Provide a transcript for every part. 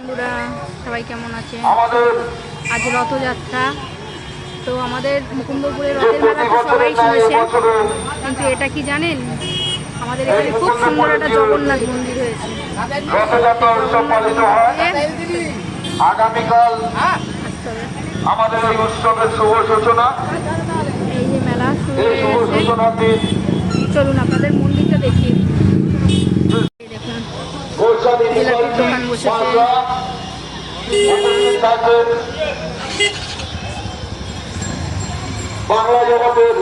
বন্ধুরা সবাই কেমন আছে? আজ রথযাত্রা, তো আমাদের মুকুন্দপুরের রথের মেলা তো সবাই শুনেছে, কিন্তু এটা কি জানেন, আমাদের এখানে খুব সুন্দর একটা জগন্নাথ মন্দির হয়েছে। আগামীকাল আমাদের এই উৎসবের শুভ সূচনা। এই যে মেলা শুরু হয়ে গেছে, চলুন আপনাদের মন্দিরটা দেখিয়ে দিই। দেখুন জিলাপির দোকান বসেছে। বাংলা জগতের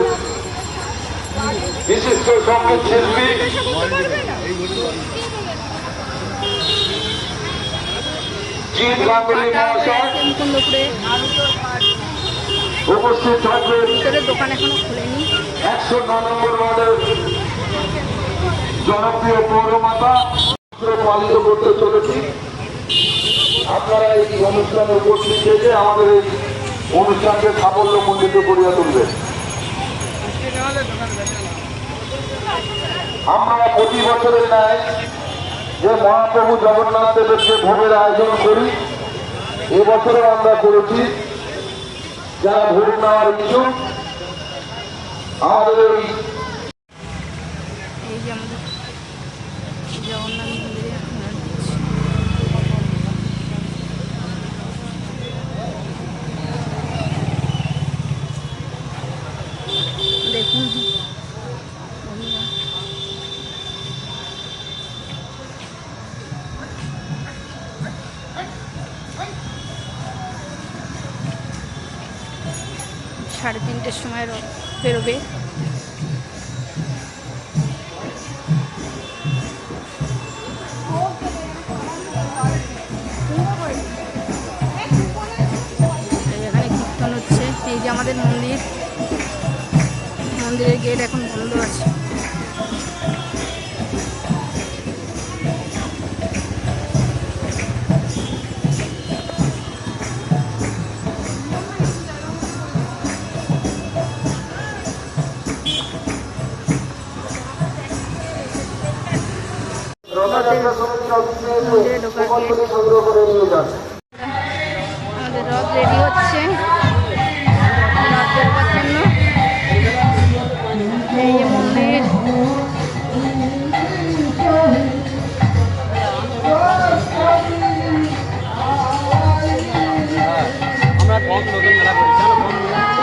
বিশিষ্ট সঙ্গীত শিল্পী জিৎ গাঙ্গুলি মহাশয় উপস্থিত থাকবেন। ভিতরের দোকান এখনো খোলেনি। 109 নম্বর ওয়ার্ডের জনপ্রিয় পৌরমাতা পালিত করতে চলেছি। আপনারা এই অনুষ্ঠানে উপস্থিত থেকে আমাদের এই অনুষ্ঠানকে সাফল্যমণ্ডিত করিয়া তুলবেন। আমরা প্রতি বছরের ন্যায় যে মহাপ্রভু জগন্নাথ দেবের যে ভোগের আয়োজন করি, এবছরও আমরা করেছি। যারা ভোগ নেওয়ার ইচ্ছুক আমাদের এই যে আমাদের জগন্নাথ মন্দিরে দেখুন সাড়ে 3টের সময় রথ বেরোবে। এখানে কীর্তন হচ্ছে। এই যে আমাদের মন্দির, মন্দিরের গেট এখন বন্ধ আছে। মন্দিরে ঢোকার গেট। আমাদের রথ রেডি হচ্ছে রথ বেরোবার জন্য। এই যে মন্দির,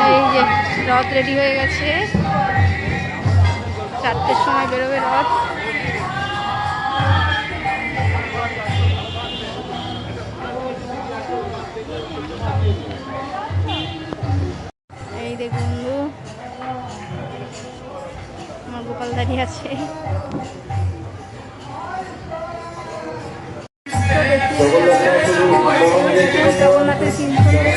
এই যে রথ রেডি হয়ে গেছে। 4টের সময় বেরোবে রথ। এই দেখুন আমার গোপাল দাঁড়িয়ে আছে। জগন্নাথের কীর্তন